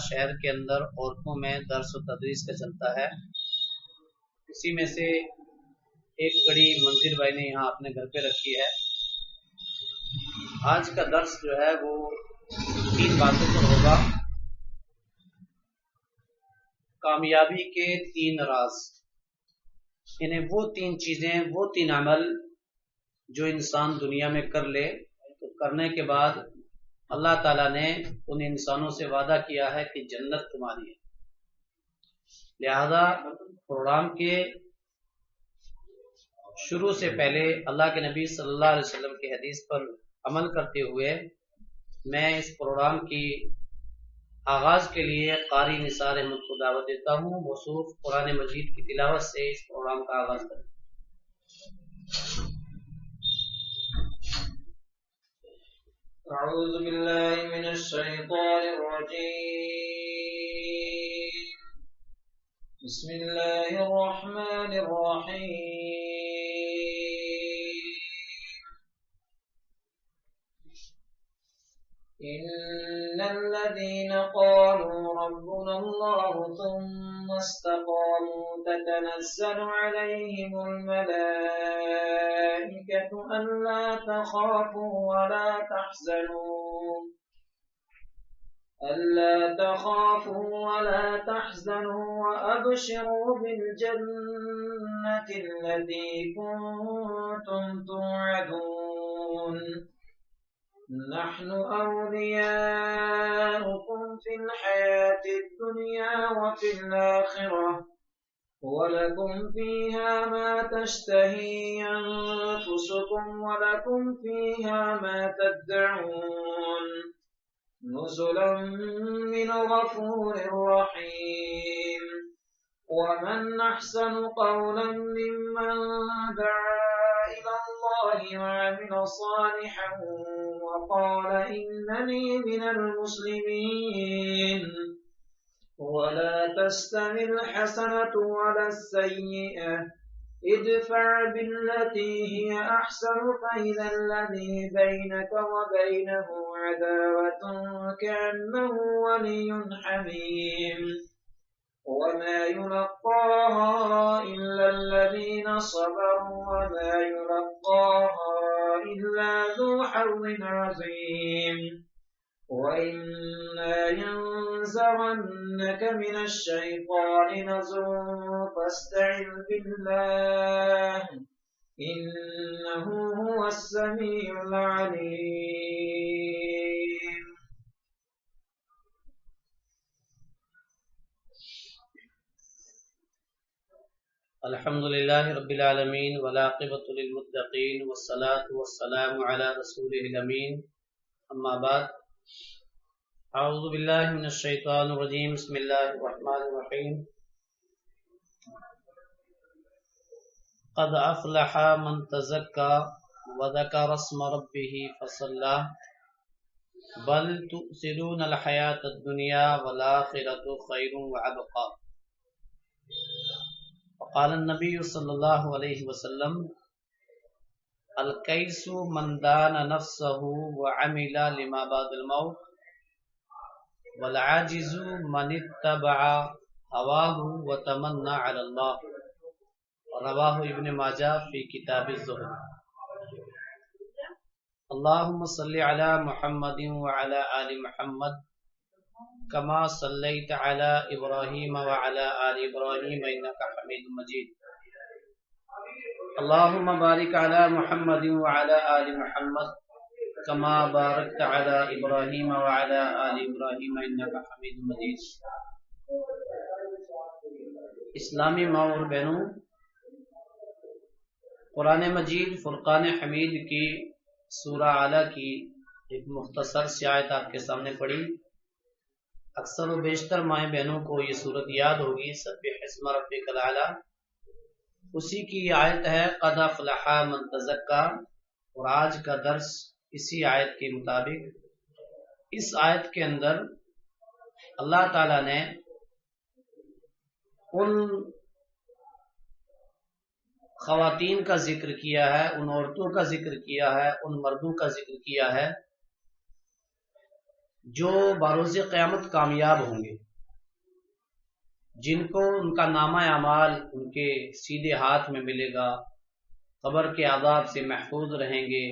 شہر کے اندر عورتوں میں درس و تدریس کا چلتا ہے، اسی میں سے ایک کڑی منظر بھائی نے یہاں اپنے گھر پہ رکھی ہے۔ آج کا درس جو ہے وہ 3 باتوں پر ہوگا۔ کامیابی کے 3 راز، یعنی وہ 3 چیزیں، وہ 3 عمل جو انسان دنیا میں کر لے تو کرنے کے بعد اللہ تعالیٰ نے ان انسانوں سے وعدہ کیا ہے کہ جنت تمہاری ہے۔ لہذا پروگرام کے شروع سے پہلے اللہ کے نبی صلی اللہ علیہ وسلم کی حدیث پر عمل کرتے ہوئے میں اس پروگرام کی آغاز کے لیے قاری نثار احمد کو دعوت دیتا ہوں، موصوف قرآن مجید کی تلاوت سے اس پروگرام کا آغاز کریں۔ اعوذ باللہ من الشیطان الرجیم، بسم اللہ الرحمن الرحیم۔ ان الذين قالوا ربنا الله ثم استقاموا تتنزل عليهم الملائكة ألا تخافوا ولا تحزنوا وأبشروا بالجنة التي كنتم توعدون، نحن أولياؤكم في الحياة الدنيا وفي الآخرة، ولكم فيها ما تشتهي أنفسكم ولكم فيها ما تدعون، نزلا من غفور رحيم۔ ومن أحسن قولا ممن دعا إلى الله وعمل صالحا وقال إنني من المسلمين۔ ولا تستوي الحسنة ولا السيئة، ادفع بالتي هي أحسن فإذا الذي بينك وبينه عداوة كأنه ولي حميم، وما يلقاها إلا الذين صبروا وما يلقاها إلا ذو حظ عظيم۔ وإما ينزغنك من الشيطان نزغ فاستعذ بالله إنه هو السميع العليم۔ الحمد للہ رب العالمین والعاقبۃ للمتقین والصلاة والسلام علی رسولہ الامین، اما بعد۔ اعوذ باللہ من الشیطان الرجیم، بسم اللہ الرحمن الرحیم۔ قد افلح من تزکا وذکر اسم ربہ فصلی بل تؤثرون الحیاة الدنیا والآخرۃ خیر وابقی۔ وقال النبی صلی اللہ علیہ وسلم الکیس من دان نفسہ وعمل لما بعد الموت والعاجز من اتبع هواه وتمنى على الله، رواہ ابن ماجہ فی کتاب الزہد۔ اللہم صلی علی محمد وعلی آل محمد کما صلیت علی ابراہیم وعلی آل ابراہیم انک حمید مجید۔ اللہم بارک علی محمد وعلی آل محمد کما بارکت علی ابراہیم وعلی آل ابراہیم انک حمید مجید۔ اسلامی ماں اور بہنوں، قرآن مجید فرقان حمید کی سورہ اعلیٰ کی ایک مختصر سی آیت آپ کے سامنے پڑھی۔ اکثر و بیشتر مائیں بہنوں کو یہ صورت یاد ہوگی، سبح اسم ربک الاعلیٰ، اسی کی یہ آیت ہے قد افلح من تزکا، اور آج کا درس اسی آیت کے مطابق۔ اس آیت کے اندر اللہ تعالیٰ نے ان خواتین کا ذکر کیا ہے، ان عورتوں کا ذکر کیا ہے، ان مردوں کا ذکر کیا ہے جو بروز قیامت کامیاب ہوں گے، جن کو ان کا نامہ اعمال ان کے سیدھے ہاتھ میں ملے گا، قبر کے عذاب سے محفوظ رہیں گے،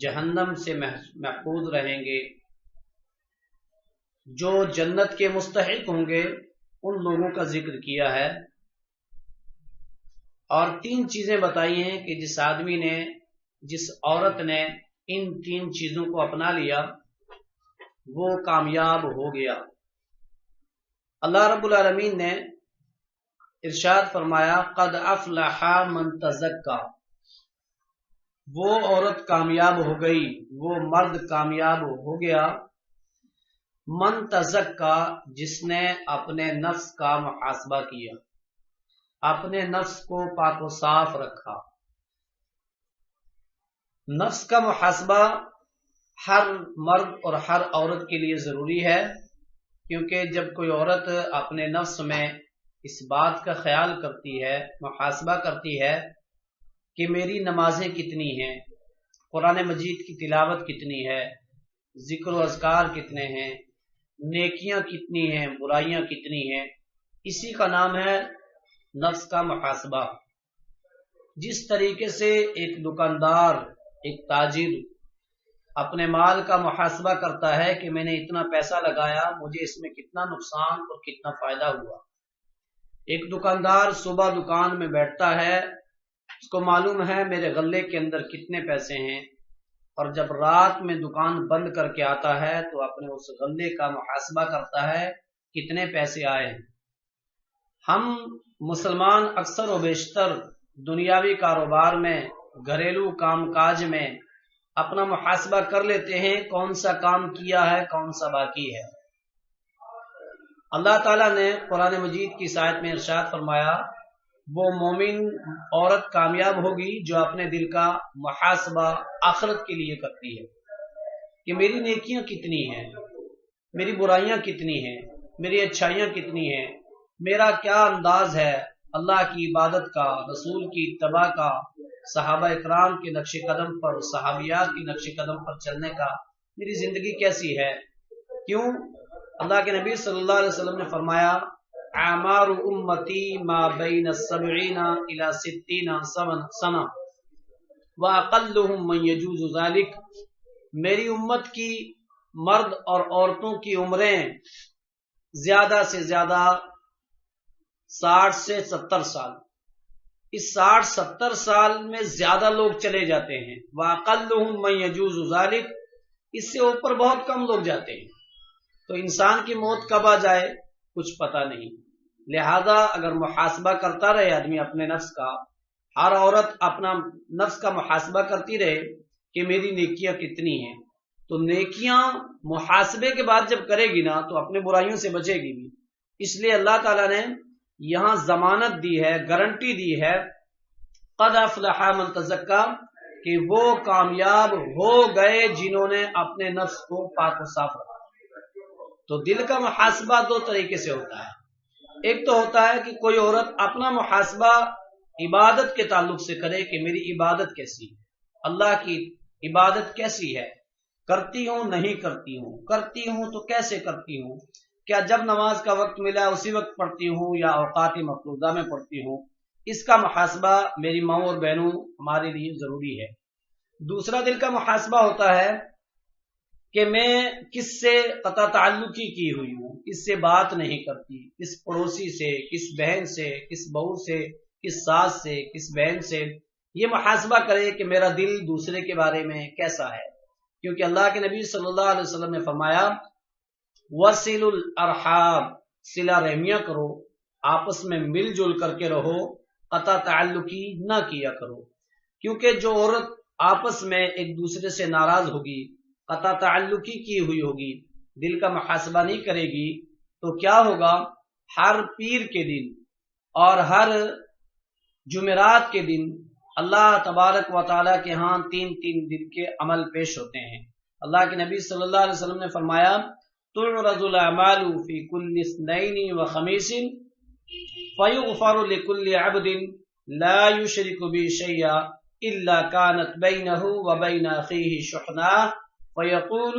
جہنم سے محفوظ رہیں گے، جو جنت کے مستحق ہوں گے، ان لوگوں کا ذکر کیا ہے۔ اور 3 چیزیں بتائی ہیں کہ جس آدمی نے، جس عورت نے ان 3 چیزوں کو اپنا لیا وہ کامیاب ہو گیا۔ اللہ رب العالمین نے ارشاد فرمایا قد افلح من تزکا، وہ عورت کامیاب ہو گئی، وہ مرد کامیاب ہو گیا، من تزکا جس نے اپنے نفس کا محاسبہ کیا، اپنے نفس کو پاک و صاف رکھا۔ نفس کا محاسبہ ہر مرد اور ہر عورت کے لیے ضروری ہے، کیونکہ جب کوئی عورت اپنے نفس میں اس بات کا خیال کرتی ہے، محاسبہ کرتی ہے کہ میری نمازیں کتنی ہیں، قرآن مجید کی تلاوت کتنی ہے، ذکر و اذکار کتنے ہیں، نیکیاں کتنی ہیں، برائیاں کتنی ہیں، اسی کا نام ہے نفس کا محاسبہ۔ جس طریقے سے ایک دکاندار، ایک تاجر اپنے مال کا محاسبہ کرتا ہے کہ میں نے اتنا پیسہ لگایا، مجھے اس میں کتنا نقصان اور کتنا فائدہ ہوا۔ ایک دکاندار صبح دکان میں بیٹھتا ہے، اس کو معلوم ہے میرے غلے کے اندر کتنے پیسے ہیں، اور جب رات میں دکان بند کر کے آتا ہے تو اپنے اس غلے کا محاسبہ کرتا ہے کتنے پیسے آئے ہیں۔ ہم مسلمان اکثر و بیشتر دنیاوی کاروبار میں، گھریلو کام کاج میں اپنا محاسبہ کر لیتے ہیں، کون سا کام کیا ہے، کون سا باقی ہے۔ اللہ تعالیٰ نے قرآن مجید کی اس آیت میں ارشاد فرمایا وہ مومن عورت کامیاب ہوگی جو اپنے دل کا محاسبہ آخرت کے لیے کرتی ہے کہ میری نیکیاں کتنی ہیں، میری برائیاں کتنی ہیں، میری اچھائیاں کتنی ہیں، میرا کیا انداز ہے اللہ کی عبادت کا، رسول کی اتباع کا، صحابہ اکرام کے نقش قدم پر، صحابیات کے نقش قدم پر چلنے کا میری زندگی کیسی ہے۔ کیوں؟ اللہ کے نبی صلی اللہ علیہ وسلم نے فرمایا اعمار امتی ما بین 70 الی 60 سنہ واقلهم من یجوز ذلک، میری امت کی مرد اور عورتوں کی عمریں زیادہ سے زیادہ 60 سے 70 سال، اس 60-70 سال میں زیادہ لوگ چلے جاتے ہیں، وَأَقَلُّهُم مَّن يَجُوزُ ذَلِكَ، اس سے اوپر بہت کم لوگ جاتے ہیں۔ تو انسان کی موت کب آ جائے کچھ پتہ نہیں، لہذا اگر محاسبہ کرتا رہے آدمی اپنے نفس کا، ہر عورت اپنا نفس کا محاسبہ کرتی رہے کہ میری نیکیاں کتنی ہیں، تو نیکیاں محاسبے کے بعد جب کرے گی نا تو اپنے برائیوں سے بچے گی بھی۔ اس لیے اللہ تعالیٰ نے یہاں ضمانت دی ہے، گارنٹی دی ہے قد افلح من تزکا، کہ وہ کامیاب ہو گئے جنہوں نے اپنے نفس کو پاک و صاف رکھا۔ تو دل کا محاسبہ 2 طریقے سے ہوتا ہے، ایک تو ہوتا ہے کہ کوئی عورت اپنا محاسبہ عبادت کے تعلق سے کرے کہ میری عبادت کیسی ہے، اللہ کی عبادت کیسی ہے، کرتی ہوں نہیں کرتی ہوں، کرتی ہوں تو کیسے کرتی ہوں، کیا جب نماز کا وقت ملا اسی وقت پڑھتی ہوں یا اوقات مفروضہ میں پڑھتی ہوں، اس کا محاسبہ میری ماں اور بہنوں ہمارے لیے ضروری ہے۔ دوسرا دل کا محاسبہ ہوتا ہے کہ میں کس سے قطع تعلقی کی ہوئی ہوں، کس سے بات نہیں کرتی، کس پڑوسی سے، کس بہن سے، کس بہو سے، کس ساس سے، کس بہن سے، یہ محاسبہ کرے کہ میرا دل دوسرے کے بارے میں کیسا ہے، کیونکہ اللہ کے نبی صلی اللہ علیہ وسلم نے فرمایا وَصِلُ الْأَرْحَامَ، صلہ رحمیاں کرو، آپس میں مل جل کر کے رہو، قطع تعلقی نہ کیا کرو، کیونکہ جو عورت آپس میں ایک دوسرے سے ناراض ہوگی، قطع تعلقی کی ہوئی ہوگی، دل کا محاسبہ نہیں کرے گی، تو کیا ہوگا، ہر پیر کے دن اور ہر جمعرات کے دن اللہ تبارک و تعالیٰ کے ہاں 3 دن کے عمل پیش ہوتے ہیں۔ اللہ کے نبی صلی اللہ علیہ وسلم نے فرمایا تعرض الاعمال فی کل اثنین و خمیس فیغفر لکل عبد لا یشرک بی شیئا الا كانت بینہ و بین اخیہ شحناء فیقول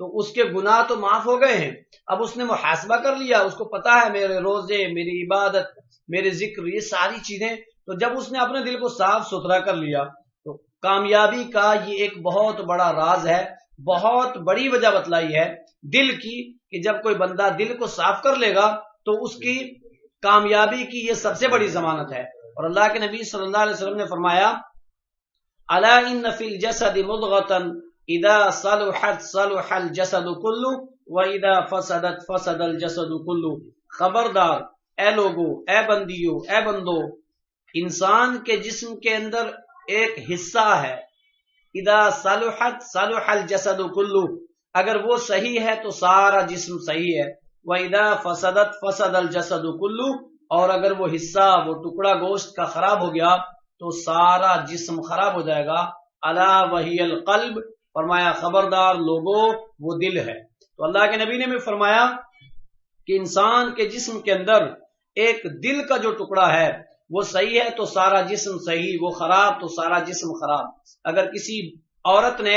تو اس کے گناہ تو معاف ہو گئے ہیں. اب اس نے محاسبہ کر لیا، اس کو پتا ہے میرے روزے، میری عبادت، میرے ذکر، یہ ساری چیزیں. تو جب اس نے اپنے دل کو صاف ستھرا کر لیا تو کامیابی کا یہ ایک بہت بڑا راز ہے، بہت بڑی وجہ بتلائی ہے دل کی، کہ جب کوئی بندہ دل کو صاف کر لے گا تو اس کی کامیابی کی یہ سب سے بڑی ضمانت ہے. اور اللہ کے نبی صلی اللہ علیہ وسلم نے فرمایا الا ان فی الجسد مضغۃ اذا صلحت صلح الجسد كله واذا فسدت فسد الجسد كله. خبردار اے لوگو، اے بندیو، اے بندو، انسان کے جسم کے اندر ایک حصہ ہے، اذا صلحت صلح الجسد كله، اگر وہ صحیح ہے تو سارا جسم صحیح ہے، واذا فسدت فسد الجسد كله، اور اگر وہ حصہ، وہ ٹکڑا گوشت کا خراب ہو گیا تو سارا جسم خراب ہو جائے گا. الا وہی القلب، فرمایا خبردار لوگو وہ دل ہے. تو اللہ کے نبی نے بھی فرمایا کہ انسان کے جسم کے اندر ایک دل کا جو ٹکڑا ہے وہ صحیح ہے تو سارا جسم صحیح، وہ خراب تو سارا جسم خراب. اگر کسی عورت نے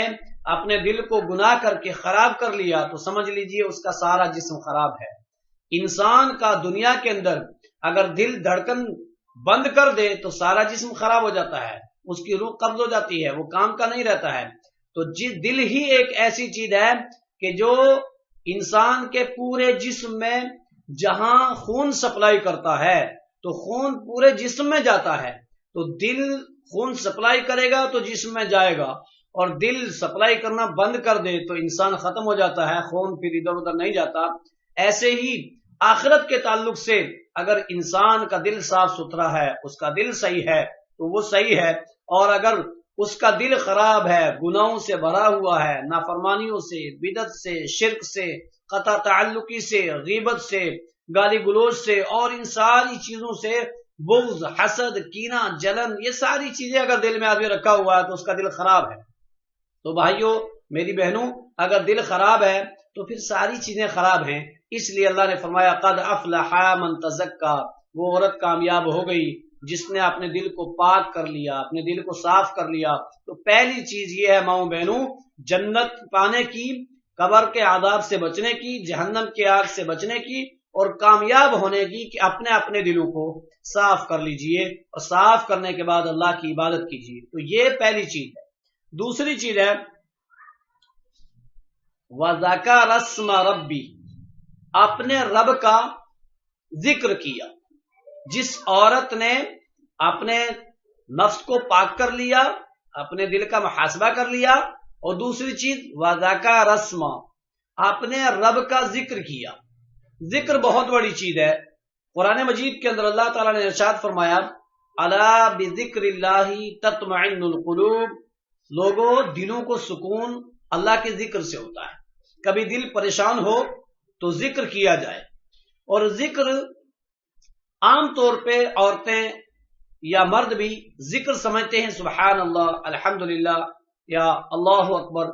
اپنے دل کو گناہ کر کے خراب کر لیا تو سمجھ لیجئے اس کا سارا جسم خراب ہے. انسان کا دنیا کے اندر اگر دل دھڑکن بند کر دے تو سارا جسم خراب ہو جاتا ہے، اس کی روح قبض ہو جاتی ہے، وہ کام کا نہیں رہتا ہے. تو دل ہی ایک ایسی چیز ہے کہ جو انسان کے پورے جسم میں جہاں خون سپلائی کرتا ہے تو خون پورے جسم میں جاتا ہے. تو دل خون سپلائی کرے گا تو جسم میں جائے گا، اور دل سپلائی کرنا بند کر دے تو انسان ختم ہو جاتا ہے، خون پھر ادھر ادھر نہیں جاتا. ایسے ہی آخرت کے تعلق سے اگر انسان کا دل صاف ستھرا ہے، اس کا دل صحیح ہے تو وہ صحیح ہے، اور اگر اس کا دل خراب ہے، گناہوں سے بھرا ہوا ہے، نافرمانیوں سے، بدعت سے، شرک سے، قطع تعلقی سے، غیبت سے، گالی گلوچ سے، اور ان ساری چیزوں سے، بغض، حسد، کینہ، جلن، یہ ساری چیزیں اگر دل میں آدمی رکھا ہوا ہے تو اس کا دل خراب ہے. تو بھائیو، میری بہنوں، اگر دل خراب ہے تو پھر ساری چیزیں خراب ہیں. اس لیے اللہ نے فرمایا قد افلح من تزکا، وہ عورت کامیاب ہو گئی جس نے اپنے دل کو پاک کر لیا، اپنے دل کو صاف کر لیا. تو پہلی چیز یہ ہے ماؤں بہنوں، جنت پانے کی، قبر کے عذاب سے بچنے کی، جہنم کے آگ سے بچنے کی، اور کامیاب ہونے کی کہ اپنے اپنے دلوں کو صاف کر لیجئے، اور صاف کرنے کے بعد اللہ کی عبادت کیجئے. تو یہ پہلی چیز ہے. دوسری چیز ہے وَذَكَرَ اسْمَ رَبِّ، اپنے رب کا ذکر کیا. جس عورت نے اپنے نفس کو پاک کر لیا، اپنے دل کا محاسبہ کر لیا، اور دوسری چیز وَذَكَرَ اسْمَ، اپنے رب کا ذکر کیا. ذکر بہت بڑی چیز ہے. قرآن مجید کے اندر اللہ تعالیٰ نے ارشاد فرمایا الا بذکر اللہ تطمئن القلوب، لوگوں دلوں کو سکون اللہ کے ذکر سے ہوتا ہے. کبھی دل پریشان ہو تو ذکر کیا جائے. اور ذکر عام طور پہ عورتیں یا مرد بھی ذکر سمجھتے ہیں سبحان اللہ، الحمدللہ، یا اللہ اکبر،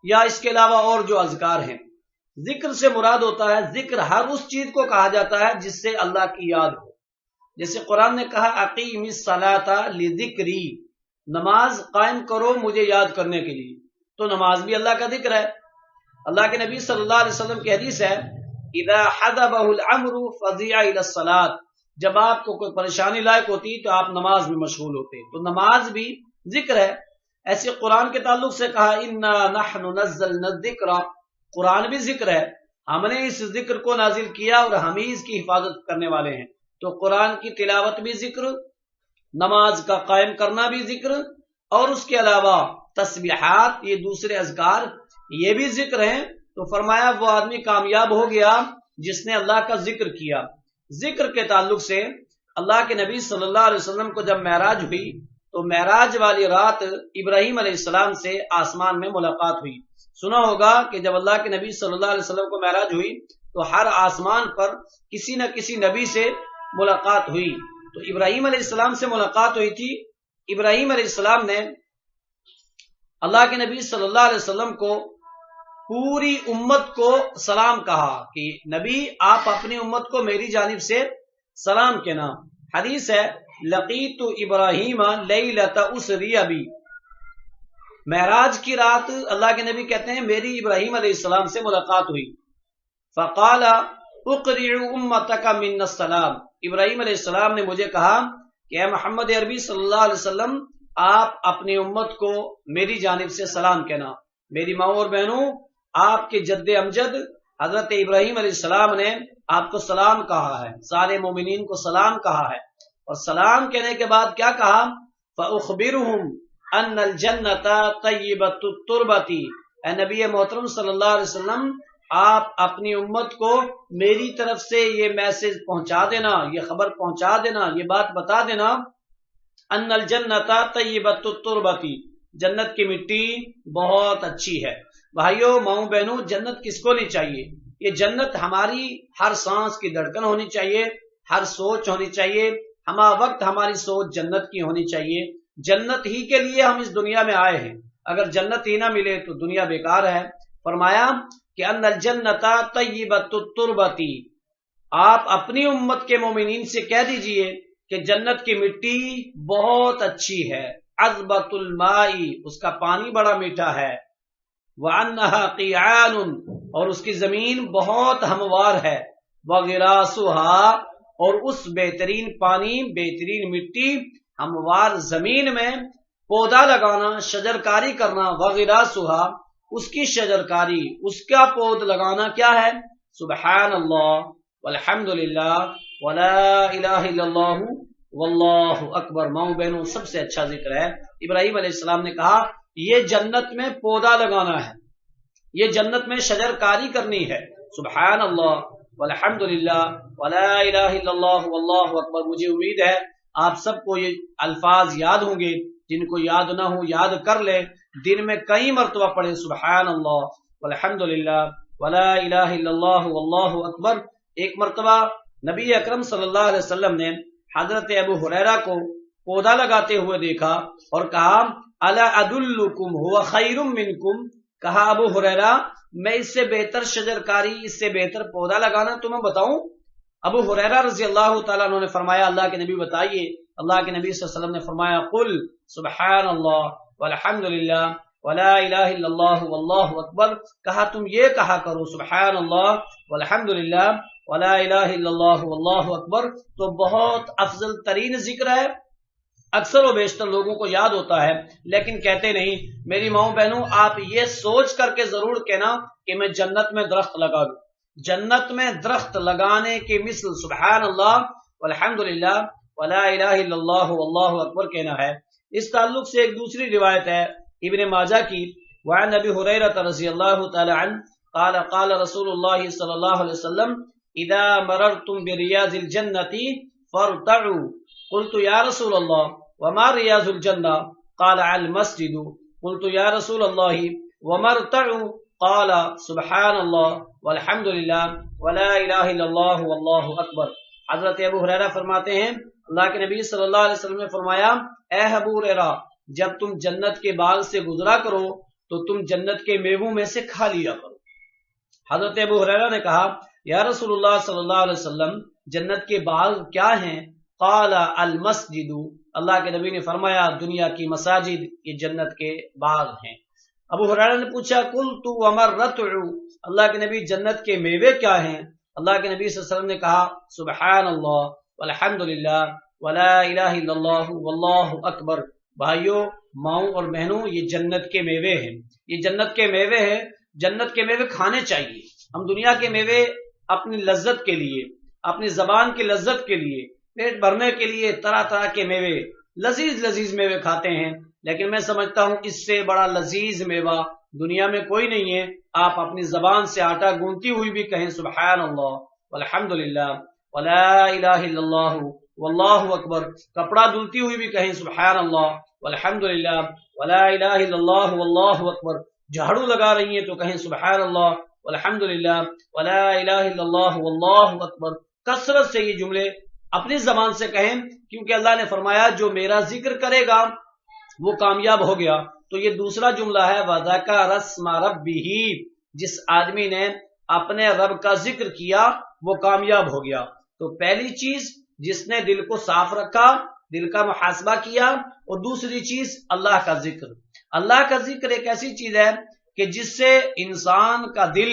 یا اس کے علاوہ اور جو اذکار ہیں. ذکر سے مراد ہوتا ہے، ذکر ہر اس چیز کو کہا جاتا ہے جس سے اللہ کی یاد ہو. جیسے قرآن نے کہا اقیم الصلاۃ لذکری، نماز قائم کرو مجھے یاد کرنے کے لیے. تو نماز بھی اللہ کا ذکر ہے. اللہ کے نبی صلی اللہ علیہ وسلم کی حدیث ہے اذا حضبہ الامر فزع الى الصلاۃ، جب آپ کو کوئی پریشانی لاحق ہوتی تو آپ نماز میں مشغول ہوتے. تو نماز بھی ذکر ہے. ایسے قرآن کے تعلق سے کہا انا نحن نزلنا الذکر، قرآن بھی ذکر ہے، ہم نے اس ذکر کو نازل کیا اور ہم ہی اس کی حفاظت کرنے والے ہیں. تو قرآن کی تلاوت بھی ذکر، نماز کا قائم کرنا بھی ذکر، اور اس کے علاوہ تسبیحات، یہ دوسرے اذکار، یہ بھی ذکر ہیں. تو فرمایا وہ آدمی کامیاب ہو گیا جس نے اللہ کا ذکر کیا. ذکر کے تعلق سے اللہ کے نبی صلی اللہ علیہ وسلم کو جب معراج ہوئی تو معراج والی رات ابراہیم علیہ السلام سے آسمان میں ملاقات ہوئی. سنا ہوگا کہ جب اللہ کے نبی صلی اللہ علیہ وسلم کو معراج ہوئی تو ہر آسمان پر کسی نہ کسی نبی سے ملاقات ہوئی. تو ابراہیم علیہ السلام سے ملاقات ہوئی تھی. ابراہیم علیہ السلام نے اللہ کے نبی صلی اللہ علیہ وسلم کو پوری امت کو سلام کہا کہ نبی آپ اپنی امت کو میری جانب سے سلام کہنا. حدیث ہے لقیت ابراہیم لیلۃ اسری بی، معراج کی رات اللہ کے نبی کہتے ہیں میری ابراہیم علیہ السلام سے ملاقات ہوئی. فقال اقرع امتک من السلام. ابراہیم علیہ السلام نے مجھے کہا کہ اے محمد عربی صلی اللہ علیہ وسلم آپ اپنی امت کو میری جانب سے سلام کہنا. میری ماں اور بہنوں، آپ کے جد امجد حضرت ابراہیم علیہ السلام نے آپ کو سلام کہا ہے، سارے مومنین کو سلام کہا ہے. اور سلام کہنے کے بعد کیا کہا؟ فَأُخْبِرُهُمْ أَنَّ الْجَنَّةَ طَيِّبَةُ التُّرْبَةِ. اے نبی محترم صلی اللہ علیہ وسلم، آپ اپنی امت کو میری طرف سے یہ میسج پہنچا دینا، یہ خبر پہنچا دینا، یہ بات بتا دینا، ان الجنت طیبۃ التربۃ، جنت کی مٹی بہت اچھی ہے. بھائیوں ماؤں بہنوں، جنت کس کو نہیں چاہیے؟ یہ جنت ہماری ہر سانس کی دھڑکن ہونی چاہیے، ہر سوچ ہونی چاہیے، ہما وقت ہماری سوچ جنت کی ہونی چاہیے. جنت ہی کے لیے ہم اس دنیا میں آئے ہیں، اگر جنت ہی نہ ملے تو دنیا بیکار ہے. فرمایا کہ ان الجنت طیبۃ التربۃ، آپ اپنی امت کے مومنین سے کہہ دیجئے کہ جنت کی مٹی بہت اچھی ہے. عذبۃ الماء، اس کا پانی بڑا میٹھا ہے. وانھا قیعان، اور اس کی زمین بہت ہموار ہے. وغراسھا، اور اس بہترین پانی، بہترین مٹی، ہموار زمین میں پودا لگانا، شجرکاری کرنا. وغراسھا، اس کی شجرکاری، اس کا پود لگانا کیا ہے؟ سبحان اللہ والحمد للہ ولا الہ الا اللہ واللہ اکبر. ماؤں بہنوں، سب سے اچھا ذکر ہے. ابراہیم علیہ السلام نے کہا یہ جنت میں پودا لگانا ہے، یہ جنت میں شجرکاری کرنی ہے. سبحان اللہ والحمد للہ ولا الہ الا اللہ واللہ اکبر. مجھے امید ہے آپ سب کو یہ الفاظ یاد ہوں گے، جن کو یاد نہ ہو یاد کر لیں، دن میں کئی مرتبہ پڑھیں سبحان اللہ والحمد للہ ولا الہ الا اللہ واللہ اکبر. ایک مرتبہ نبی اکرم صلی اللہ علیہ وسلم نے حضرت ابو ہریرہ کو پودا لگاتے ہوئے دیکھا اور کہا الا ادلکم هو خیر منکم. کہا ابو ہریرہ میں اس سے بہتر شجرکاری، اس سے بہتر پودا لگانا تمہیں بتاؤں؟ ابو ہریرہ رضی اللہ تعالیٰ عنہ نے فرمایا اللہ کے نبی بتائیے. اللہ کے نبی صلی اللہ علیہ وسلم نے فرمایا قل سبحان اللہ والحمد للہ ولا الہ الا اللہ واللہ اکبر. کہا تم یہ کہا کرو سبحان اللہ والحمد للہ ولا الہ الا اللہ واللہ اکبر، تو بہت افضل ترین ذکر ہے. اکثر و بیشتر لوگوں کو یاد ہوتا ہے لیکن کہتے نہیں. میری ماؤں بہنوں، آپ یہ سوچ کر کے ضرور کہنا کہ میں جنت میں درخت لگا دوں. جنت میں درخت لگانے کے مثل سبحان اللہ والحمد للہ ولا الہ الا اللہ واللہ اکبر کہنا ہے. اس تعلق سے ایک دوسری روایت ہے ابن ماجہ کی، وعن ابی ہریرہ رضی اللہ تعالی عنہ قال قال رسول اللہ صلی اللہ علیہ وسلم اذا مررتم بریاض الجنۃ فارتعوا. قلت یا رسول اللہ وما ریاض الجنہ؟ قال المسجد. قلت یا رسول اللہ وما ارتعوا؟ قال سبحان اللہ والحمد للہ ولا الہ الا اللہ واللہ اکبر. حضرت ابو ہریرہ فرماتے ہیں اللہ کے نبی صلی اللہ علیہ وسلم نے فرمایا اے ابو ہریرہ جب تم جنت کے باغ سے گزرا کرو تو تم جنت کے میووں میں سے کھا لیا کرو. حضرت ابو ہریرہ نے کہا یا رسول اللہ صلی اللہ علیہ وسلم جنت کے باغ کیا ہیں؟ قال المسجد. اللہ کے نبی نے فرمایا دنیا کی مساجد یہ جنت کے باغ ہیں. ابو ہریرہ نے پوچھا قلت وما الرتع؟ اللہ کے نبی جنت کے میوے کیا ہیں؟ اللہ کے نبی صلی اللہ علیہ وسلم نے کہا سبحان اللہ والحمد للہ ولا الہ الا اللہ واللہ اکبر. بھائیوں ماؤں اور بہنوں، یہ جنت کے میوے ہیں، یہ جنت کے میوے ہیں. جنت کے میوے کھانے چاہیے. ہم دنیا کے میوے اپنی لذت کے لیے، اپنی زبان کی لذت کے لیے، پیٹ بھرنے کے لیے طرح طرح کے میوے، لذیذ لذیذ میوے کھاتے ہیں، لیکن میں سمجھتا ہوں اس سے بڑا لذیذ میوہ دنیا میں کوئی نہیں ہے. آپ اپنی زبان سے آٹا گونتی ہوئی بھی کہیں سبحان اللہ والحمد للہ ولا الہ الا اللہ واللہ اکبر. کپڑا دھلتی ہوئی بھی کہیں سبحان اللہ والحمد للہ ولا الہ الا اللہ واللہ اکبر. جھاڑو لگا رہی ہیں تو کہیں سبحان اللہ والحمد للہ ولا الہ الا اللہ واللہ اکبر. کثرت سے یہ جملے اپنی زبان سے کہیں، کیونکہ اللہ نے فرمایا جو میرا ذکر کرے گا وہ کامیاب ہو گیا. تو یہ دوسرا جملہ ہے وَذَكَرَ اسْمَ رَبِّهِ، جس آدمی نے اپنے رب کا ذکر کیا وہ کامیاب ہو گیا. تو پہلی چیز جس نے دل کو صاف رکھا، دل کا محاسبہ کیا، اور دوسری چیز اللہ کا ذکر. اللہ کا ذکر ایک ایسی چیز ہے کہ جس سے انسان کا دل،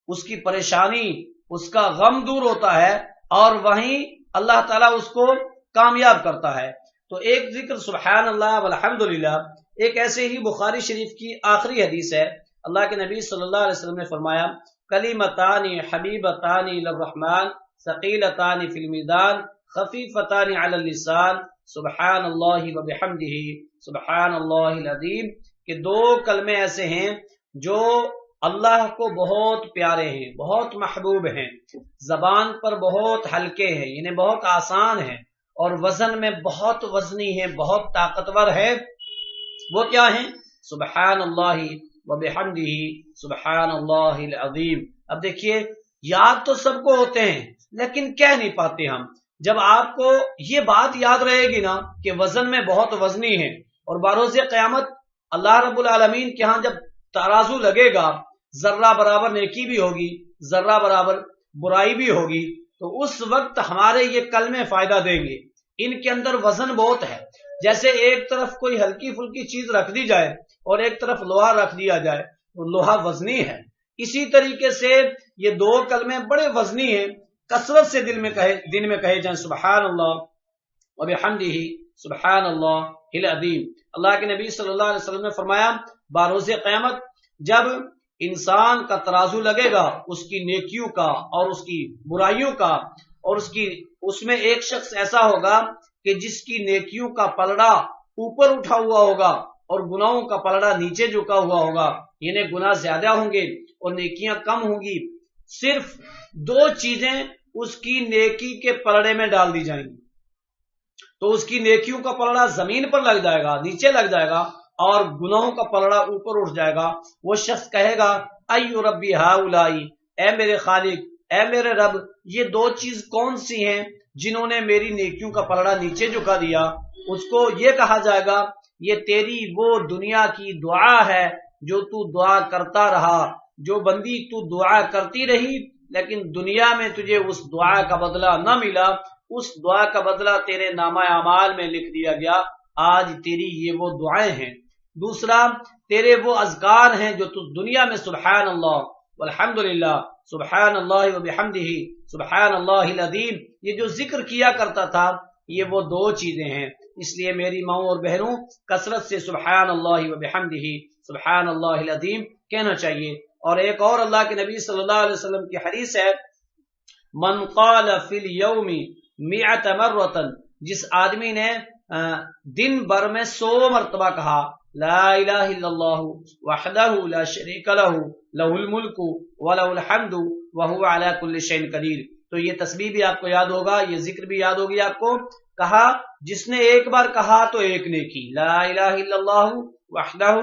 اس کی پریشانی، اس کا غم دور ہوتا ہے اور وہیں اللہ تعالیٰ اس کو کامیاب کرتا ہے۔ تو ایک ذکر سبحان اللہ والحمدللہ، ایک ایسے ہی بخاری شریف کی آخری حدیث ہے، اللہ کے نبی صلی اللہ علیہ وسلم نے فرمایا کلمتان حبیبتان للرحمن ثقیلتان فی المیزان خفیفتان علی اللسان سبحان اللہ وبحمدہ سبحان اللہ العظیم، کہ دو کلمے ایسے ہیں جو اللہ کو بہت پیارے ہیں، بہت محبوب ہیں، زبان پر بہت ہلکے ہیں، یعنی بہت آسان ہیں، اور وزن میں بہت وزنی ہے، بہت طاقتور ہے۔ وہ کیا ہیں؟ سبحان اللہ وبحمدہ سبحان اللہ العظیم۔ اب دیکھیے، یاد تو سب کو ہوتے ہیں لیکن کہہ نہیں پاتے ہم۔ جب آپ کو یہ بات یاد رہے گی نا کہ وزن میں بہت وزنی ہے، اور بروز قیامت اللہ رب العالمین کے ہاں جب ترازو لگے گا، ذرہ برابر نیکی بھی ہوگی، ذرہ برابر برائی بھی ہوگی، تو اس وقت ہمارے یہ کلمے فائدہ دیں گے۔ ان کے اندر وزن بہت ہے، جیسے ایک طرف کوئی ہلکی پھلکی چیز رکھ دی جائے اور ایک طرف لوہا رکھ دیا جائے تو لوہا وزنی ہے۔ اسی طریقے سے یہ دو کلمے بڑے وزنی ہیں، کثرت سے دن میں کہے جائیں سبحان اللہ وبحمدہ سبحان اللہ العظیم۔ اللہ کے نبی صلی اللہ علیہ وسلم نے فرمایا بروز قیامت جب انسان کا ترازو لگے گا، اس کی نیکیوں کا اور اس کی برائیوں کا، اور اس میں ایک شخص ایسا ہوگا کہ جس کی نیکیوں کا پلڑا اوپر اٹھا ہوا ہوگا اور گناہوں کا پلڑا نیچے جھکا ہوا ہوگا، یعنی گناہ زیادہ ہوں گے اور نیکیاں کم ہوں گی۔ صرف دو چیزیں اس کی نیکی کے پلڑے میں ڈال دی جائیں گی، تو اس کی نیکیوں کا پلڑا زمین پر لگ جائے گا، نیچے لگ جائے گا، اور گناہوں کا پلڑا اوپر اٹھ جائے گا۔ وہ شخص کہے گا ایو ربی ہاؤلائی، اے میرے خالق، اے میرے رب، یہ دو چیز کون سی ہیں جنہوں نے میری نیکیوں کا پلڑا نیچے جھکا دیا؟ اس کو یہ کہا جائے گا یہ تیری وہ دنیا کی دعا ہے جو تو دعا کرتا رہا، جو بندی تو دعا کرتی رہی لیکن دنیا میں تجھے اس دعا کا بدلہ نہ ملا، اس دعا کا بدلہ تیرے نامہ اعمال میں لکھ دیا گیا، آج تیری یہ وہ دعائیں ہیں۔ دوسرا، تیرے وہ اذکار ہیں جو تو دنیا میں سبحان اللہ والحمدللہ سبحان اللہ وبحمدہ سبحان اللہ العظیم یہ جو ذکر کیا کرتا تھا، یہ وہ دو چیزیں ہیں۔ اس لیے میری ماؤں اور بہنوں، کثرت سے سبحان اللہ وبحمدہ سبحان اللہ العظیم کہنا چاہیے۔ اور ایک اور اللہ کے نبی صلی اللہ علیہ وسلم کی حدیث ہے من قال فی اليوم 100 مرۃ، جس آدمی نے دن بھر میں 100 مرتبہ کہا لا الہ الا اللہ وحدہ لا شریک لہ لہ الملک ولہ الحمد وہو علی کل شیء قدیر، تو یہ تسبیح بھی آپ کو یاد ہوگا، یہ ذکر بھی یاد ہوگی آپ کو۔ کہا جس نے ایک بار کہا تو ایک نے کی، لا الہ الا اللہ وحدہ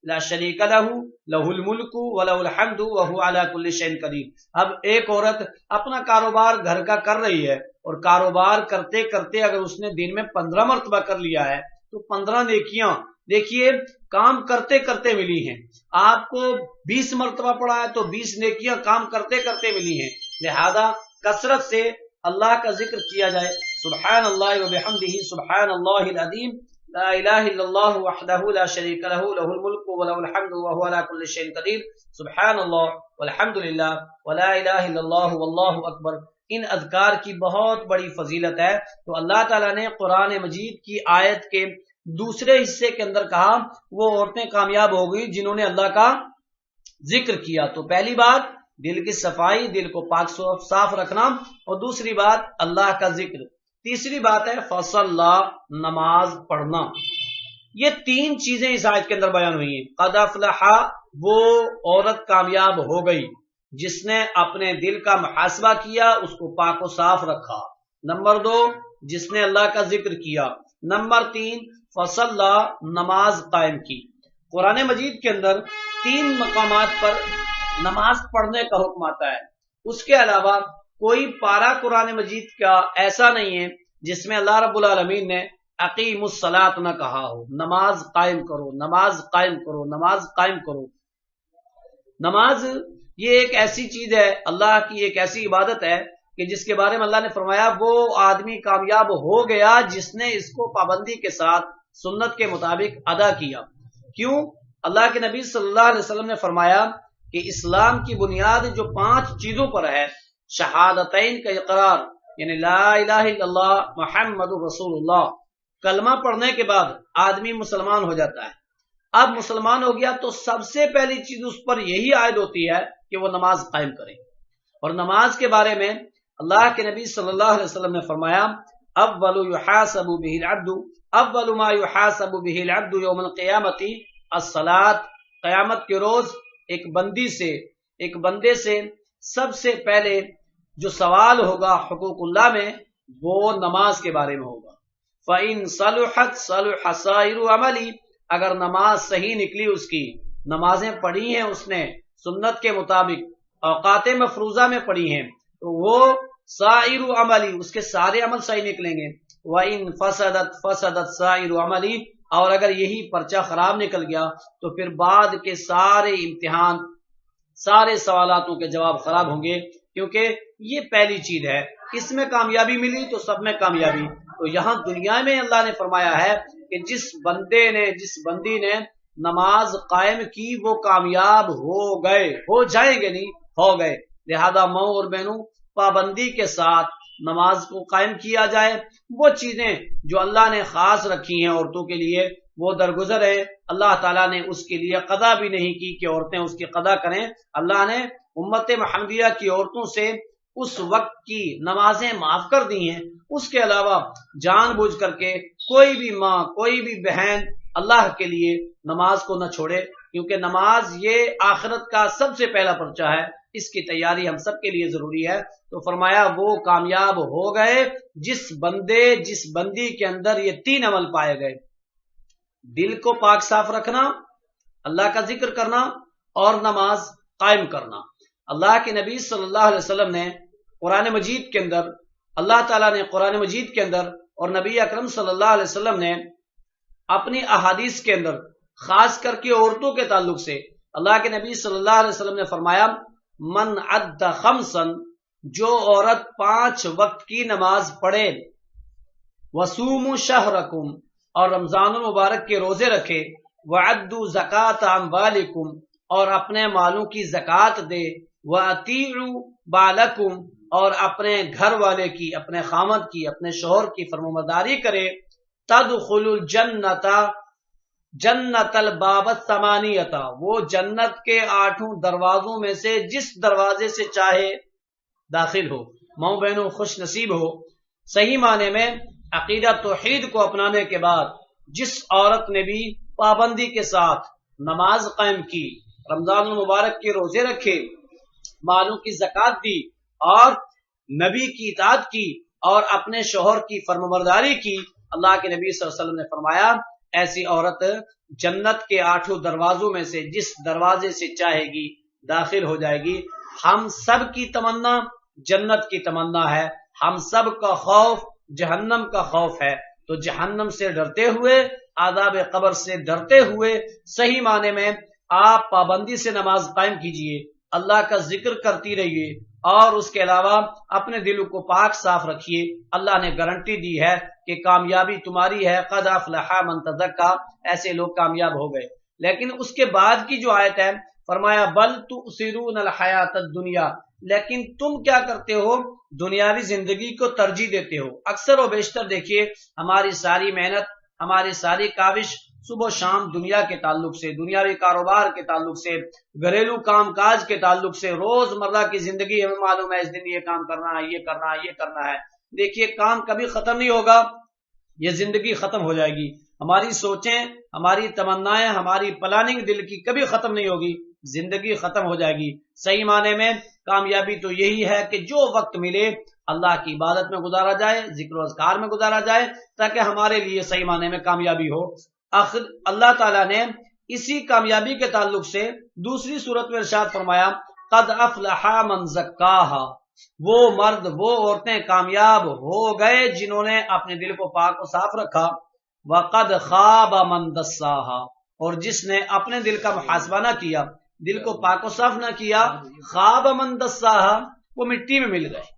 لا شریک لہ لہ الملک ولہ الحمد وہو علی کل شیء قدیر۔ اب ایک عورت اپنا کاروبار گھر کا کر رہی ہے، اور کاروبار کرتے کرتے اگر اس نے دن میں 15 مرتبہ کر لیا ہے تو 15 نیکیاں، دیکھیے کام کرتے کرتے ملی ہیں۔ آپ کو 20 مرتبہ پڑھا ہے تو 20 نیکیاں کام کرتے کرتے ملی ہیں۔ لہذا کثرت سے اللہ کا ذکر کیا جائے، سبحان اللہ وبحمدہ سبحان اللہ العظیم، لا الہ الا اللہ وحدہ لا شریک لہ لہ الملک ولہ الحمد وہو علی کل شیء قدیر، سبحان اللہ والحمدللہ ولا الہ الا اللہ واللہ اکبر۔ ان اذکار کی بہت بڑی فضیلت ہے۔ تو اللہ تعالیٰ نے قرآن مجید کی آیت کے دوسرے حصے کے اندر کہا وہ عورتیں کامیاب ہو گئی جنہوں نے اللہ کا ذکر کیا۔ تو پہلی بات دل کی صفائی، دل کو پاک صاف رکھنا، اور دوسری بات اللہ کا ذکر، تیسری بات ہے فصلہ، نماز پڑھنا۔ یہ تین چیزیں اس آیت کے اندر بیان ہوئی ہیں۔ قد افلح، وہ عورت کامیاب ہو گئی جس نے اپنے دل کا محاسبہ کیا، اس کو پاک و صاف رکھا۔ نمبر 2، جس نے اللہ کا ذکر کیا۔ نمبر 3، فصلہ، نماز قائم کی۔ قرآن مجید کے اندر 3 مقامات پر نماز پڑھنے کا حکم آتا ہے۔ اس کے علاوہ کوئی پارہ قرآن مجید کا ایسا نہیں ہے جس میں اللہ رب العالمین نے اقیم الصلاۃ نہ کہا ہو، نماز قائم کرو، نماز قائم کرو، نماز قائم کرو۔ نماز یہ ایک ایسی چیز ہے، اللہ کی ایک ایسی عبادت ہے کہ جس کے بارے میں اللہ نے فرمایا وہ آدمی کامیاب ہو گیا جس نے اس کو پابندی کے ساتھ سنت کے مطابق ادا کیا۔ کیوں؟ اللہ کے نبی صلی اللہ علیہ وسلم نے فرمایا کہ اسلام کی بنیاد جو 5 چیزوں پر ہے، شہادتین کا اقرار یعنی لا الہ الا اللہ محمد رسول اللہ، کلمہ پڑھنے کے بعد آدمی مسلمان ہو جاتا ہے۔ اب مسلمان ہو گیا تو سب سے پہلی چیز اس پر یہی عائد ہوتی ہے کہ وہ نماز قائم کرے، اور نماز کے بارے میں اللہ کے نبی صلی اللہ علیہ وسلم نے فرمایا اول یحاسب به العبد اول ما یحاسب به العبد یوم القیامت الصلاۃ، قیامت کے روز ایک بندے سے سب سے پہلے جو سوال ہوگا حقوق اللہ میں وہ نماز کے بارے میں ہوگا۔ فَإِن صَلُحَتْ صَلُحَ سَائِرُ عَمَلِي، اگر نماز صحیح نکلی، اس کی نمازیں پڑھی ہیں اس نے سنت کے مطابق، اوقات مفروضہ میں پڑھی ہیں، تو وہ سائر عملی، اس کے سارے عمل صحیح نکلیں گے۔ وَإِن فَسَدَتْ سَائِرُ عَمَلِي، اور اگر یہی پرچہ خراب نکل گیا تو پھر بعد کے سارے امتحان، سارے سوالاتوں کے جواب خراب ہوں گے، کیونکہ یہ پہلی چیز ہے، اس میں کامیابی ملی تو سب میں کامیابی۔ تو یہاں دنیا میں اللہ نے فرمایا ہے کہ جس بندی نے نماز قائم کی وہ کامیاب ہو جائیں گے نہیں، ہو گئے۔ لہذا ماں اور بہنوں، پابندی کے ساتھ نماز کو قائم کیا جائے، وہ چیزیں جو اللہ نے خاص رکھی ہیں عورتوں کے لیے وہ درگزر ہے، اللہ تعالیٰ نے اس کے لیے قضا بھی نہیں کی کہ عورتیں اس کی قضا کریں۔ اللہ نے امت محمدیہ کی عورتوں سے اس وقت کی نمازیں معاف کر دی ہیں، اس کے علاوہ جان بوجھ کر کے کوئی بھی ماں، کوئی بھی بہن اللہ کے لیے نماز کو نہ چھوڑے، کیونکہ نماز یہ آخرت کا سب سے پہلا پرچہ ہے، اس کی تیاری ہم سب کے لیے ضروری ہے۔ تو فرمایا وہ کامیاب ہو گئے جس بندی کے اندر یہ 3 عمل پائے گئے، دل کو پاک صاف رکھنا، اللہ کا ذکر کرنا اور نماز قائم کرنا۔ اللہ کے نبی صلی اللہ علیہ وسلم نے قرآن مجید کے اندر، اللہ تعالیٰ نے قرآن مجید کے اندر اور نبی اکرم صلی اللہ علیہ وسلم نے اپنی احادیث کے اندر خاص کر کے عورتوں کے تعلق سے اللہ کے نبی صلی اللہ علیہ وسلم نے فرمایا من عد خمسا، جو عورت 5 وقت کی نماز پڑھے، وصوموا شہرکم، اور رمضان المبارک کے روزے رکھے، وعدوا زکاۃ اموالکم، اور اپنے مالوں کی زکوٰۃ دے، وَأَطِيعُوا بَالَكُمْ، اور اپنے گھر والے کی، اپنے خامد کی، اپنے شوہر کی فرمانبرداری کرے، تَدْخُلُ الْجَنَّةَ جنت الباب الثمانیۃ، وہ جنت کے 8 دروازوں میں سے جس دروازے سے چاہے داخل ہو۔ ماں بہنوں، خوش نصیب ہو، صحیح معنی میں عقیدہ توحید کو اپنانے کے بعد جس عورت نے بھی پابندی کے ساتھ نماز قائم کی، رمضان المبارک کے روزے رکھے، مالوں کی زکوٰۃ دی اور نبی کی اطاعت کی اور اپنے شوہر کی فرمانبرداری کی، اللہ کے نبی صلی اللہ علیہ وسلم نے فرمایا ایسی عورت جنت کے 8 دروازوں میں سے جس دروازے سے چاہے گی داخل ہو جائے گی۔ ہم سب کی تمنا جنت کی تمنا ہے، ہم سب کا خوف جہنم کا خوف ہے، تو جہنم سے ڈرتے ہوئے، عذاب قبر سے ڈرتے ہوئے صحیح معنی میں آپ پابندی سے نماز قائم کیجئے، اللہ کا ذکر کرتی رہیے اور اس کے علاوہ اپنے دلوں کو پاک صاف رکھیے۔ اللہ نے گارنٹی دی ہے کہ کامیابی تمہاری ہے، قد افلح من تزکا، ایسے لوگ کامیاب ہو گئے۔ لیکن اس کے بعد کی جو آیت ہے فرمایا بل تؤثرون الحیات الدنیا، لیکن تم کیا کرتے ہو، دنیاوی زندگی کو ترجیح دیتے ہو۔ اکثر و بیشتر دیکھیے ہماری ساری محنت، ہماری ساری کاوش صبح و شام دنیا کے تعلق سے، دنیاوی کاروبار کے تعلق سے، گھریلو کام کاج کے تعلق سے، روز مرہ کی زندگی ہمیں معلوم ہے اس دن یہ کام کرنا ہے، یہ کرنا ہے، یہ کرنا ہے۔ دیکھیے کام کبھی ختم نہیں ہوگا، یہ زندگی ختم ہو جائے گی، ہماری سوچیں، ہماری تمنائیں، ہماری پلاننگ دل کی کبھی ختم نہیں ہوگی، زندگی ختم ہو جائے گی۔ صحیح معنی میں کامیابی تو یہی ہے کہ جو وقت ملے اللہ کی عبادت میں گزارا جائے، ذکر و اذکار میں گزارا جائے، تاکہ ہمارے لیے صحیح معنی میں کامیابی ہو۔ آخر اللہ تعالیٰ نے اسی کامیابی کے تعلق سے دوسری صورت میں ارشاد فرمایا قد افلح من زکاہا، وہ مرد، وہ عورتیں کامیاب ہو گئے جنہوں نے اپنے دل کو پاک و صاف رکھا، وقد خاب من دساہا، اور جس نے اپنے دل کا محاسبہ نہ کیا، دل کو پاک و صاف نہ کیا، خواب من دساہا، وہ مٹی میں مل گئے۔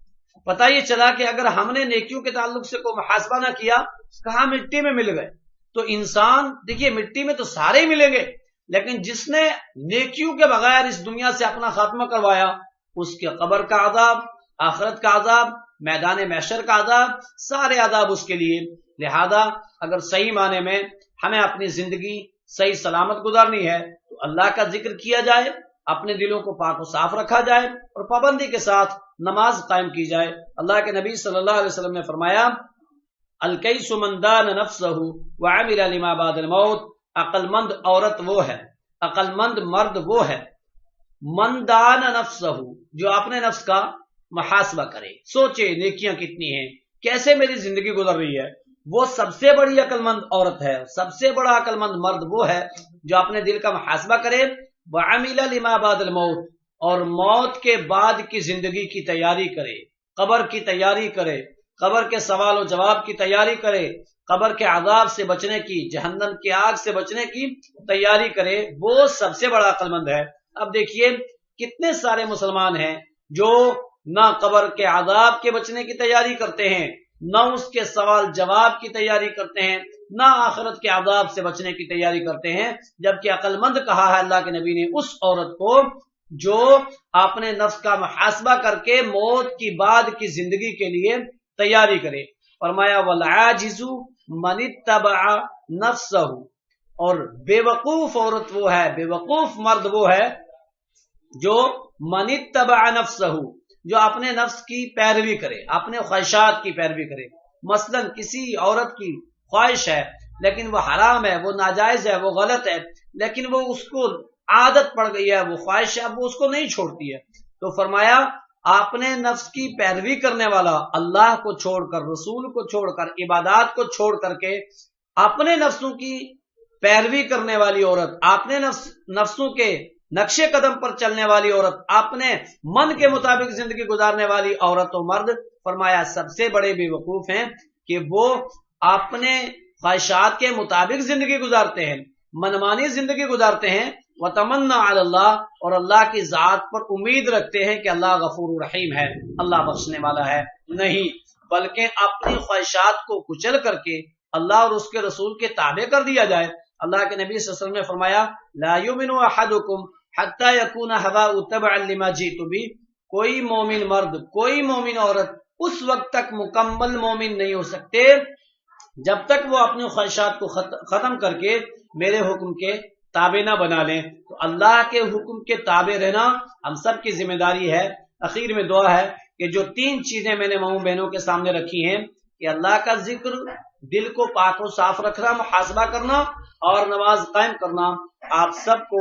پتہ یہ چلا کہ اگر ہم نے نیکیوں کے تعلق سے کوئی محاسبہ نہ کیا، کہاں مٹی میں مل گئے۔ تو انسان دیکھیے مٹی میں تو سارے ہی ملیں گے، لیکن جس نے نیکیوں کے بغیر اس دنیا سے اپنا خاتمہ کروایا اس کے قبر کا عذاب، آخرت کا عذاب، میدان محشر کا عذاب، سارے عذاب اس کے لیے۔ لہذا اگر صحیح معنی میں ہمیں اپنی زندگی صحیح سلامت گزارنی ہے تو اللہ کا ذکر کیا جائے، اپنے دلوں کو پاک و صاف رکھا جائے اور پابندی کے ساتھ نماز قائم کی جائے۔ اللہ کے نبی صلی اللہ علیہ وسلم نے فرمایا الکیس من دان نفسہ وعمل لما بعد الموت، عقل مند عورت وہ ہے، عقل مند مرد وہ ہے، من دان نفسہ، جو اپنے نفس کا محاسبہ کرے، سوچے نیکیاں کتنی ہیں، کیسے میری زندگی گزر رہی ہے۔ وہ سب سے بڑی عقل مند عورت ہے، سب سے بڑا عقل مند مرد وہ ہے جو اپنے دل کا محاسبہ کرے، وعمل لما بعد الموت، اور موت کے بعد کی زندگی کی تیاری کرے، قبر کی تیاری کرے، قبر کے سوال و جواب کی تیاری کرے، قبر کے عذاب سے بچنے کی، جہنم کی آگ سے بچنے کی تیاری کرے، وہ سب سے بڑا عقل مند ہے۔ اب دیکھیے کتنے سارے مسلمان ہیں جو نہ قبر کے عذاب کے بچنے کی تیاری کرتے ہیں، نہ اس کے سوال جواب کی تیاری کرتے ہیں، نہ آخرت کے عذاب سے بچنے کی تیاری کرتے ہیں، جبکہ عقل مند کہا ہے اللہ کے نبی نے اس عورت کو جو اپنے نفس کا محاسبہ کر کے موت کی بعد کی زندگی کے لیے تیاری کرے۔ فرمایا والعاجز من اتبع نفسہ، اور بے وقوف عورت وہ ہے، بے وقوف مرد وہ ہے جو من اتبع نفسہ، جو اپنے نفس کی پیروی کرے، اپنے خواہشات کی پیروی کرے۔ مثلا کسی عورت کی خواہش ہے لیکن وہ حرام ہے، وہ ناجائز ہے، وہ غلط ہے، لیکن وہ اس کو عادت پڑ گئی ہے، وہ خواہش ہے، اب وہ اس کو نہیں چھوڑتی ہے، تو فرمایا اپنے نفس کی پیروی کرنے والا، اللہ کو چھوڑ کر، رسول کو چھوڑ کر، عبادات کو چھوڑ کر کے اپنے نفسوں کی پیروی کرنے والی عورت، اپنے نفسوں کے نقش قدم پر چلنے والی عورت، اپنے من کے مطابق زندگی گزارنے والی عورت و مرد، فرمایا سب سے بڑے بے وقوف ہیں کہ وہ اپنے خواہشات کے مطابق زندگی گزارتے ہیں، منمانی زندگی گزارتے ہیں، وتمنا علی اللہ، اور اللہ کی ذات پر امید رکھتے ہیں کہ اللہ غفور رحیم ہے، اللہ بخشنے والا ہے، نہیں بلکہ اپنی خواہشات کو کچل کر کے اللہ اور اس کے رسول کے تابع کر دیا جائے۔ اللہ کے نبی صلی اللہ علیہ وسلم نے فرمایا لا یؤمن احدکم حتی یکون ہواؤہ تبعا لما جئت بہ، کوئی مومن مرد، کوئی مومن عورت اس وقت تک مکمل مومن نہیں ہو سکتے جب تک وہ اپنی خواہشات کو ختم کر کے میرے حکم کے تابع نہ بنا لیں۔ تو اللہ کے حکم کے تابع رہنا ہم سب کی ذمہ داری ہے۔ اخیر میں دعا ہے کہ جو تین چیزیں میں نے ماؤں بہنوں کے سامنے رکھی ہیں کہ اللہ کا ذکر، دل کو پاک و صاف رکھنا، محاسبہ کرنا اور نماز قائم کرنا، آپ سب کو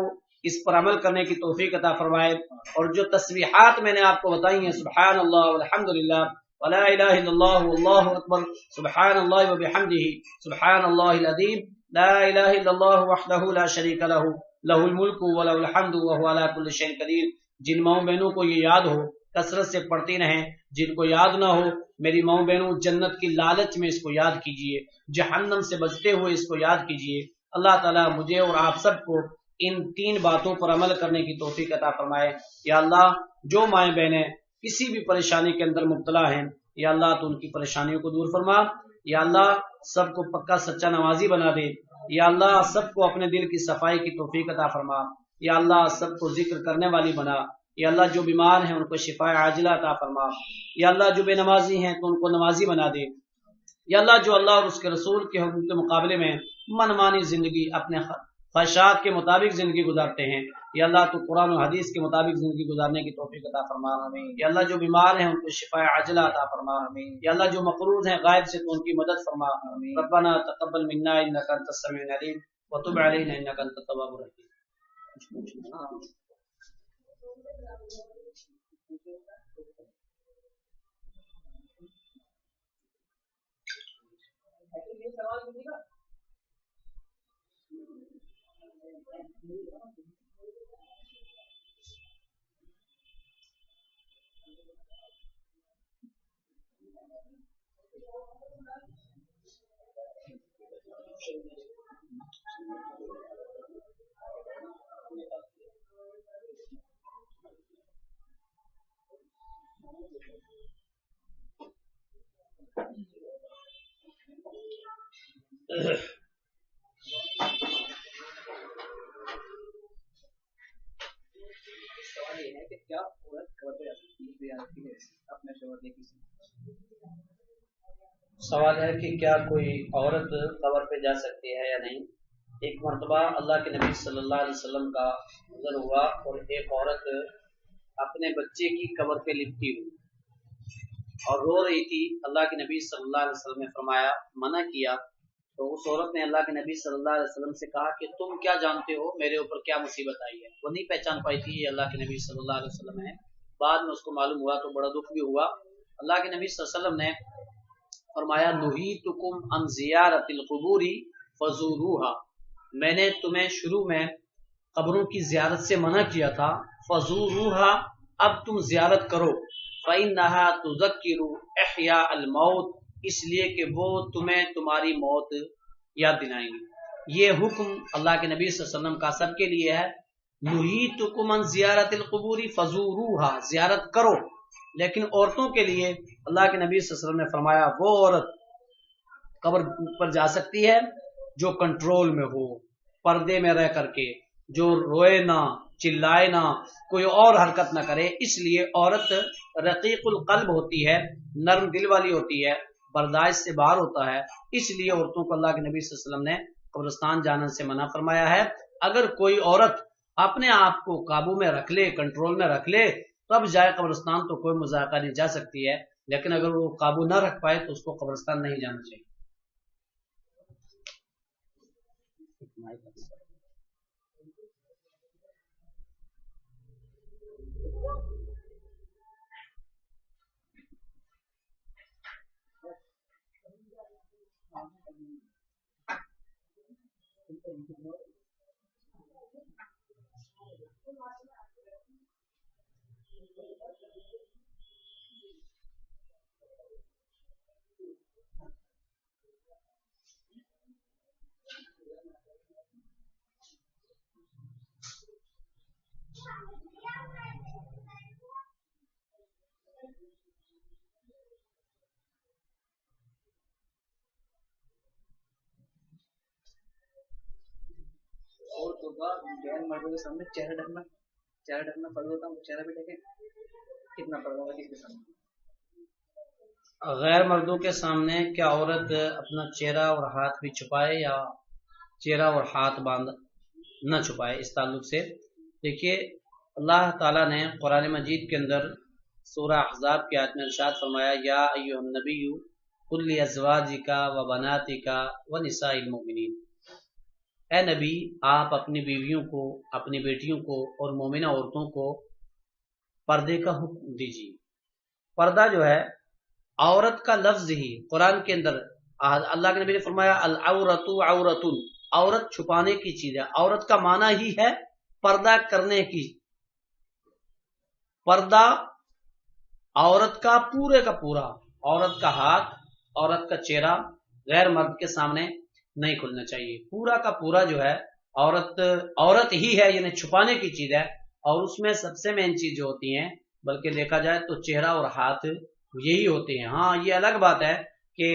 اس پر عمل کرنے کی توفیق عطا فرمائے۔ اور جو تسبیحات میں نے آپ کو بتائی ہیں، سبحان اللہ والحمدللہ ولا الہ الا اللہ واللہ اکبر، سبحان اللہ وبحمدہ، سبحان اللہ العظیم، لا الہ الا اللہ وحدہ لا شریک لہ، لہ الملک ولہ الحمد وہو علی کل شیء قدیر۔ جن ماؤں بہنوں کو یہ یاد ہو کثرت سے پڑھتی رہیں، جن کو یاد نہ ہو میری ماؤں بہنوں جنت کی لالچ میں اس کو یاد کیجئے، جہنم سے بچتے ہوئے اس کو یاد کیجئے۔ اللہ تعالیٰ مجھے اور آپ سب کو ان تین باتوں پر عمل کرنے کی توفیق عطا فرمائے۔ یا اللہ جو مائیں بہنیں کسی بھی پریشانی کے اندر مبتلا ہیں، یا اللہ تو ان کی پریشانیوں کو دور فرما، یا اللہ سب کو پکا سچا نمازی بنا دے، یا اللہ سب کو اپنے دل کی صفائی کی توفیق عطا فرما، یا اللہ سب کو ذکر کرنے والی بنا، یا اللہ جو بیمار ہیں ان کو شفاء عاجلہ عطا فرما، یا اللہ جو بے نمازی ہیں تو ان کو نمازی بنا دے، یا اللہ جو اللہ اور اس کے رسول کے حکم کے مقابلے میں من مانی زندگی، اپنے خواہشات کے مطابق زندگی گزارتے ہیں، یا اللہ تو قرآن و حدیث کے مطابق زندگی گزارنے کی توفیق عطا فرما، یا اللہ جو بیمار ہیں ان کو شفاء عاجلہ عطا فرما، یا اللہ جو مقروض ہیں غائب سے تو ان کی مدد فرما۔ ربنا تقبل منا انک انت السمیع العلیم وتب علینا انک انت التواب الرحیم۔ سوال ہے کہ کیا کوئی عورت قبر پہ جا سکتی ہے یا نہیں؟ ایک مرتبہ اللہ کے نبی صلی اللہ علیہ وسلم کا گزر ہوا اور ایک عورت اپنے بچے کی قبر پہ لپٹی ہوئی اور رو رہی تھی۔ اللہ کے نبی صلی اللہ علیہ وسلم نے فرمایا، منع کیا، تو اس عورت نے اللہ کے نبی صلی اللہ علیہ وسلم سے کہا کہ تم کیا جانتے ہو میرے اوپر کیا مصیبت آئی ہے؟ وہ نہیں پہچان پائی تھی یہ اللہ کے نبی صلی اللہ علیہ وسلم ہے۔ بعد میں اس کو معلوم ہوا تو بڑا دکھ بھی ہوا۔ اللہ کے نبی صلی اللہ علیہ وسلم نے فرمایا، نہیتکم عن زیارت القبور فزوروها، میں نے تمہیں شروع میں قبروں کی زیارت سے منع کیا تھا، فزوروها، اب تم زیارت کرو، فإنها تذکر احیاء الموت، اس لیے کہ وہ تمہیں تمہاری موت یاد دلائیں گی۔ یہ حکم اللہ کے نبی صلی اللہ علیہ وسلم کا سب کے لیے ہے، نہیتکم عن زیارت القبور فزوروها، زیارت کرو، لیکن عورتوں کے لیے اللہ کے نبی صلی اللہ علیہ وسلم نے فرمایا وہ عورت قبر پر جا سکتی ہے جو کنٹرول میں ہو، پردے میں رہ کر کے، جو روئے نہ، چلائے نہ، کوئی اور حرکت نہ کرے۔ اس لیے عورت رقیق القلب ہوتی ہے، نرم دل والی ہوتی ہے، برداشت سے باہر ہوتا ہے، اس لیے عورتوں کو اللہ کے نبی صلی اللہ علیہ وسلم نے قبرستان جانے سے منع فرمایا ہے۔ اگر کوئی عورت اپنے آپ کو قابو میں رکھ لے، کنٹرول میں رکھ لے، تب جائے قبرستان تو کوئی مذاکرہ نہیں، جا سکتی ہے، لیکن اگر وہ قابو نہ رکھ پائے تو اس کو قبرستان نہیں جانا چاہیے۔ غیر مردوں کے سامنے چہرہ ڈھکنا فرض ہوتا ہے، چہرہ بھی ڈھکے، کتنا فرض ہوگا کس کے سامنے؟ غیر مردوں کے سامنے کیا عورت اپنا چہرہ اور ہاتھ بھی چھپائے یا چہرہ اور ہاتھ باندھ نہ چھپائے؟ اس تعلق سے دیکھیے، اللہ تعالیٰ نے قرآن مجید کے اندر سورہ احزاب کی آیت میں ارشاد فرمایا، یا ایھا النبی قل لازواجک و بناتک و نساء المؤمنین، اے نبی آپ اپنی بیویوں کو، اپنی بیٹیوں کو اور مومنہ عورتوں کو پردے کا حکم دیجیے۔ پردہ جو ہے عورت کا لفظ ہی قرآن کے اندر اللہ کے نبی نے فرمایا العورت عورت، عورت چھپانے کی چیز ہے، عورت کا معنی ہی ہے پردہ کرنے کی۔ پردہ عورت کا پورے کا پورا، عورت کا ہاتھ، عورت کا چہرہ غیر مرد کے سامنے نہیں کھلنا چاہیے، پورا کا پورا جو ہے عورت ہی ہے، یعنی چھپانے کی چیز ہے، اور اس میں سب سے مین چیز جو ہوتی ہیں، بلکہ دیکھا جائے تو چہرہ اور ہاتھ یہی ہوتے ہیں۔ ہاں یہ الگ بات ہے کہ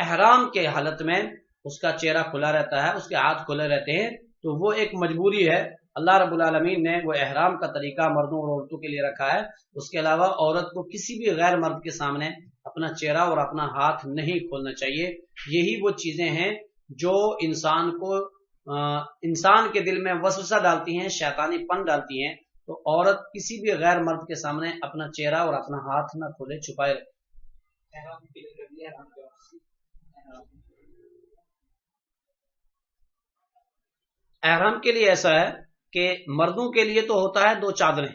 احرام کے حالت میں اس کا چہرہ کھلا رہتا ہے، اس کے ہاتھ کھلے رہتے ہیں، تو وہ ایک مجبوری ہے، اللہ رب العالمین نے وہ احرام کا طریقہ مردوں اور عورتوں کے لیے رکھا ہے۔ اس کے علاوہ عورت کو کسی بھی غیر مرد کے سامنے اپنا چہرہ اور اپنا ہاتھ نہیں کھولنا چاہیے۔ یہی وہ چیزیں ہیں جو انسان کے دل میں وسوسہ ڈالتی ہیں، شیطانی پن ڈالتی ہیں، تو عورت کسی بھی غیر مرد کے سامنے اپنا چہرہ اور اپنا ہاتھ نہ کھولے، چھپائے۔ احرام کے لیے ایسا ہے کہ مردوں کے لیے تو ہوتا ہے 2 چادریں،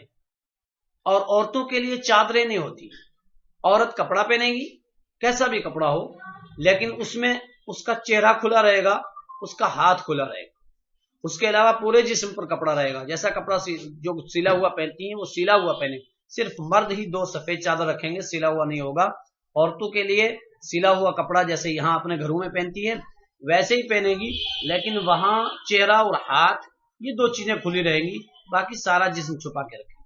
اور عورتوں کے لیے چادریں نہیں ہوتی۔ عورت کپڑا پہنے گی، کیسا بھی کپڑا ہو، لیکن اس میں اس کا چہرہ کھلا رہے گا، اس کا ہاتھ کھلا رہے گا، اس کے علاوہ پورے جسم پر کپڑا رہے گا۔ جیسا کپڑا جو سلا ہوا پہنتی ہیں وہ سلا ہوا پہنے، صرف مرد ہی 2 سفید چادر رکھیں گے، سلا ہوا نہیں ہوگا۔ عورتوں کے لیے سلا ہوا کپڑا جیسے یہاں اپنے گھروں میں پہنتی ہے ویسے ہی پہنے گی، لیکن وہاں چہرہ اور ہاتھ یہ 2 چیزیں کھلی رہیں گی، باقی سارا جسم چھپا کے رکھیں۔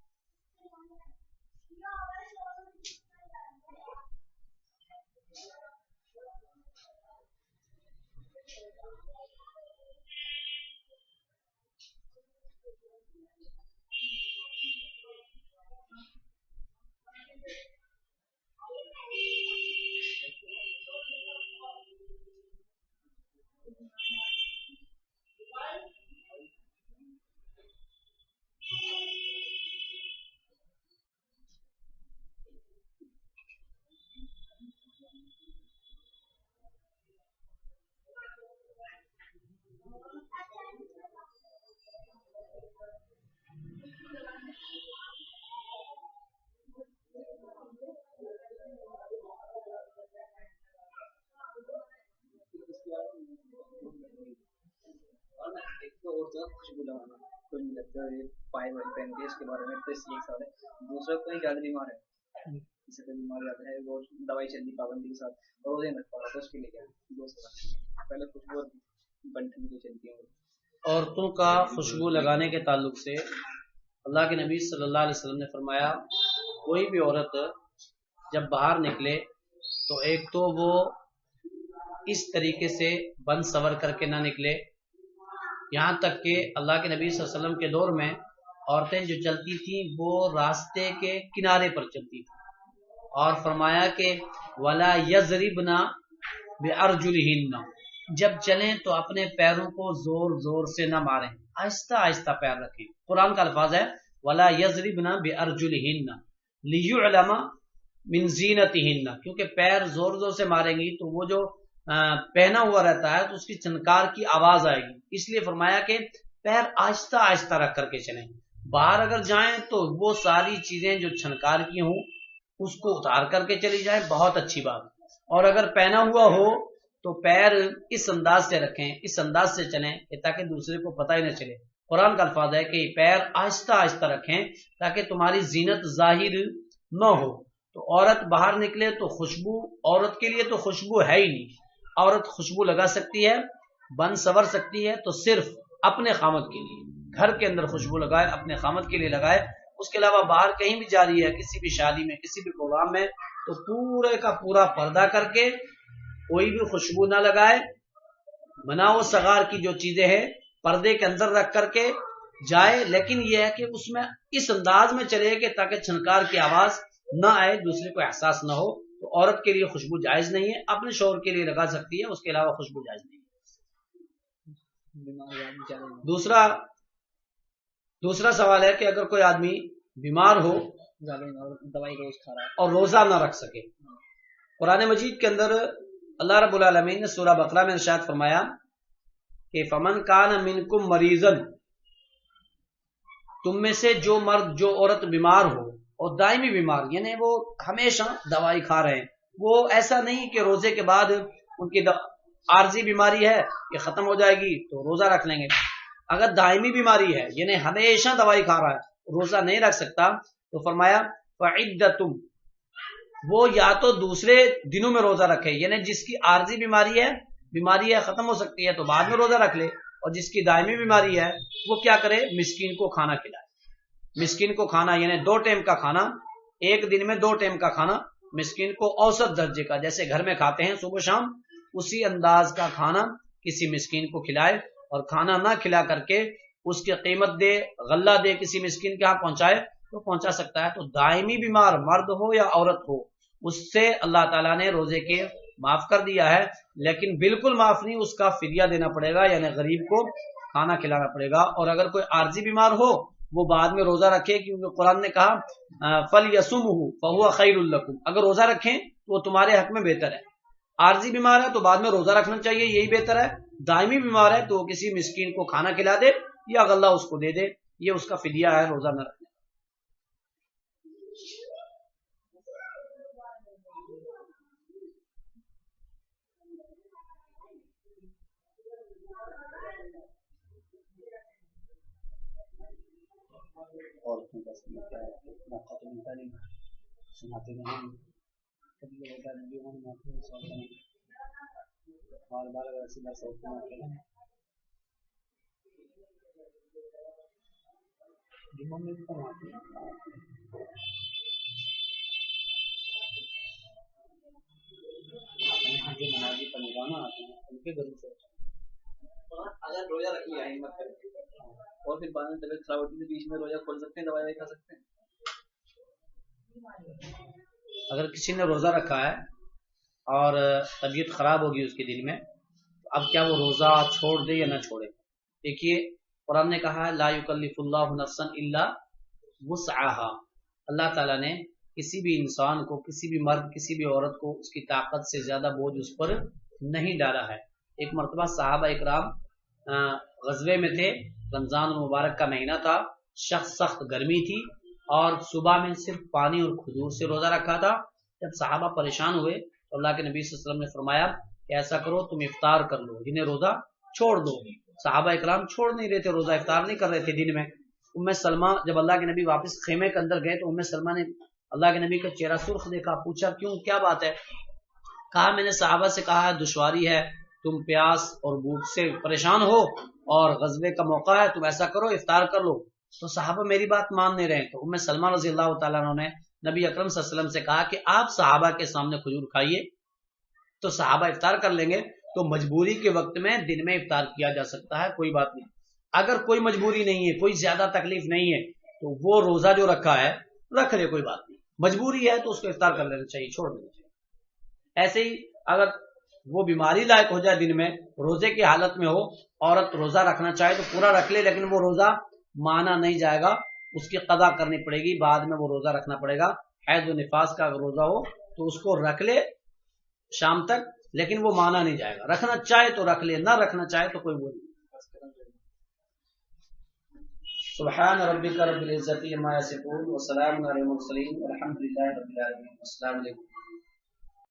خوشبو لگانا کوئی نہیں لگتا ہے پائے وائی پہن کے اس کے بارے میں تو اس ایک سال ہے. دوسرا کوئی زیادہ بیمار ہے جس سے بیمار جاتا ہے وہ دوائی چل رہی پابندی کے ساتھ اور روزے رکھ پا رہا تھا اس کے لیے کیا دوست پہلے خوشبو بنٹن کی چلتی ہے. عورتوں کا خوشبو لگانے کے تعلق سے اللہ کے نبی صلی اللہ علیہ وسلم نے فرمایا کوئی بھی عورت جب باہر نکلے تو ایک تو وہ اس طریقے سے بن سور کر کے نہ نکلے، یہاں تک کہ اللہ کے نبی صلی اللہ علیہ وسلم کے دور میں عورتیں جو چلتی تھیں وہ راستے کے کنارے پر چلتی تھیں، اور فرمایا کہ وَلَا يَضْرِبْنَ بِأَرْجُلِهِنَّ، جب چلیں تو اپنے پیروں کو زور زور سے نہ ماریں، آہستہ آہستہ پیر رکھیں. قرآن کا الفاظ ہے وَلَا يَضْرِبْنَ بِأَرْجُلِهِنَّ لِيُعْلَمَ مِنْ زِينَتِهِنَّ، کیونکہ پیر زور زور سے ماریں گی تو وہ جو پہنا ہوا رہتا ہے تو اس کی چنکار کی آواز آئے گی، اس لیے فرمایا کہ پیر آہستہ آہستہ رکھ کر کے چلیں. باہر اگر جائیں تو وہ ساری چیزیں جو چھنکار کی ہوں اس کو اتار کر کے چلی جائیں، بہت اچھی بات. اور اگر پہنا ہوا ہو تو پیر اس انداز سے رکھیں، اس انداز سے چلیں کہ تاکہ دوسرے کو پتہ ہی نہ چلے. قرآن کا الفاظ ہے کہ پیر آہستہ آہستہ رکھیں تاکہ تمہاری زینت ظاہر نہ ہو. تو عورت باہر نکلے تو خوشبو، عورت کے لیے تو خوشبو ہے ہی نہیں. عورت خوشبو لگا سکتی ہے، بن سور سکتی ہے تو صرف اپنے خامد کے لیے، گھر کے اندر خوشبو لگائے، اپنے خامد کے لیے لگائے. اس کے علاوہ باہر کہیں بھی جا رہی ہے، کسی بھی شادی میں، کسی بھی پروگرام میں، تو پورے کا پورا پردہ کر کے کوئی بھی خوشبو نہ لگائے. منع و صغار کی جو چیزیں ہیں پردے کے اندر رکھ کر کے جائے، لیکن یہ ہے کہ اس میں اس انداز میں چلے کہ تاکہ چھنکار کی آواز نہ آئے، دوسرے کو احساس نہ ہو. تو عورت کے لیے خوشبو جائز نہیں ہے، اپنے شوہر کے لیے لگا سکتی ہے، اس کے علاوہ خوشبو جائز نہیں ہے. دوسرا سوال ہے کہ اگر کوئی آدمی بیمار ہو دوائی روز کھا رہا ہے اور روزہ نہ رکھ سکے. قرآن مجید کے اندر اللہ رب العالمین نے سورہ بقرہ میں ارشاد فرمایا کہ فمن کان منکم مریضا، تم میں سے جو مرد جو عورت بیمار ہو اور دائمی بیمار، یعنی وہ ہمیشہ دوائی کھا رہے ہیں، وہ ایسا نہیں کہ روزے کے بعد ان کی عارضی بیماری ہے یہ ختم ہو جائے گی تو روزہ رکھ لیں گے. اگر دائمی بیماری ہے یعنی ہمیشہ دوائی کھا رہا ہے، روزہ نہیں رکھ سکتا، تو فرمایا فعدتم، وہ یا تو دوسرے دنوں میں روزہ رکھے، یعنی جس کی عارضی بیماری ہے ختم ہو سکتی ہے تو بعد میں روزہ رکھ لے، اور جس کی دائمی بیماری ہے وہ کیا کرے، مسکین کو کھانا کھلائے. مسکین کو کھانا یعنی 2 ٹائم کا کھانا، ایک دن میں 2 ٹائم کا کھانا مسکین کو اوسط درجے کا، جیسے گھر میں کھاتے ہیں صبح شام، اسی انداز کا کھانا کسی مسکین کو کھلائے. اور کھانا نہ کھلا کر کے اس کی قیمت دے، غلہ دے، کسی مسکین کے ہاں پہنچائے تو پہنچا سکتا ہے. تو دائمی بیمار مرد ہو یا عورت ہو اس سے اللہ تعالیٰ نے روزے کے معاف کر دیا ہے، لیکن بالکل معاف نہیں، اس کا فدیہ دینا پڑے گا، یعنی غریب کو کھانا کھلانا پڑے گا. اور اگر کوئی عارضی بیمار ہو وہ بعد میں روزہ رکھے، کیونکہ قرآن نے کہا فَلْيَصُمْهُ فَهُوَ خَيْرٌ لَكُمْ، اگر روزہ رکھیں تو وہ تمہارے حق میں بہتر ہے. عارضی بیمار ہے تو بعد میں روزہ رکھنا چاہیے، یہی بہتر ہے. دائمی بیمار ہے تو کسی مسکین کو کھانا کھلا دے یا غلہ اس کو دے دے، یہ اس کا فدیہ ہے روزہ نہ رکھنے. عورتوں کا سنتا ہے موقع تو ملتا نہیں، سناتے نہیں، کبھی ہوتا نہیں، بار بار ایسی بات سوچنا جمعہ میں بھی فرماتے ہیں جو نمازی پر نگانا آتے ہیں ان کے گھروں سے. اگر روزہ رکھ لیا ہمت کر کے اور پھر بعد میں طبیعت خراب ہوتی ہے، بیچ میں روزہ کھول سکتے ہیں، دوائی کھا سکتے ہیں. اگر کسی نے روزہ رکھا ہے اور طبیعت خراب ہوگی اس کے دن میں، اب کیا وہ روزہ چھوڑ دے یا نہ چھوڑے؟ دیکھیے قرآن نے کہا لا یکلف اللہ نفسا الا وسعها، اللہ تعالیٰ نے کسی بھی انسان کو، کسی بھی مرد، کسی بھی عورت کو اس کی طاقت سے زیادہ بوجھ اس پر نہیں ڈالا ہے۔ ایک مرتبہ صحابہ اکرام غزوے میں تھے، رمضان المبارک کا مہینہ تھا، سخت گرمی تھی اور صبح میں صرف پانی اور کھجور سے روزہ رکھا تھا۔ جب صحابہ پریشان ہوئے تو اللہ کے نبی صلی اللہ علیہ وسلم نے فرمایا کہ ایسا کرو تم افطار کر لو، جنہیں روزہ چھوڑ دو۔ صحابہ اکرام چھوڑ نہیں رہے تھے روزہ، افطار نہیں کر رہے تھے دن میں۔ ام سلمہ جب اللہ کے نبی واپس خیمے کے اندر گئے تو ام سلمہ نے اللہ کے نبی کا چہرہ سرخ دیکھا، پوچھا کیوں، کیا بات ہے؟ کہا میں نے صحابہ سے کہا دشواری ہے، تم پیاس اور بھوک سے پریشان ہو اور غزوے کا موقع ہے، تم ایسا کرو افطار کر لو۔ تو صحابہ میری بات مان نہیں رہے، تو ام سلمہ رضی اللہ تعالیٰ عنہ نے نبی اکرم صلی اللہ علیہ وسلم سے کہا کہ آپ صحابہ کے سامنے کھجور کھائیے تو صحابہ افطار کر لیں گے، تو مجبوری کے وقت میں دن میں افطار کیا جا سکتا ہے، کوئی بات نہیں۔ اگر کوئی مجبوری نہیں ہے، کوئی زیادہ تکلیف نہیں ہے، تو وہ روزہ جو رکھا ہے رکھ لے، کوئی بات نہیں۔ مجبوری ہے تو اس کو افطار کر لینا چاہیے، چھوڑ دینا چاہیے۔ ایسے ہی اگر وہ بیماری لائق ہو جائے، دن میں روزے کی حالت میں ہو، عورت روزہ رکھنا چاہے تو پورا رکھ لے، لیکن وہ روزہ مانا نہیں جائے گا، اس کی قضا کرنی پڑے گی، بعد میں وہ روزہ رکھنا پڑے گا۔ حیض و نفاس کا اگر روزہ ہو تو اس کو رکھ لے شام تک، لیکن وہ مانا نہیں جائے گا۔ رکھنا چاہے تو رکھ لے، نہ رکھنا چاہے تو کوئی وہ نہیں۔ سبحان ربک رب العزت عما یصفون وسلام علی المرسلین والحمد للہ رب العالمین۔ السلام علیکم۔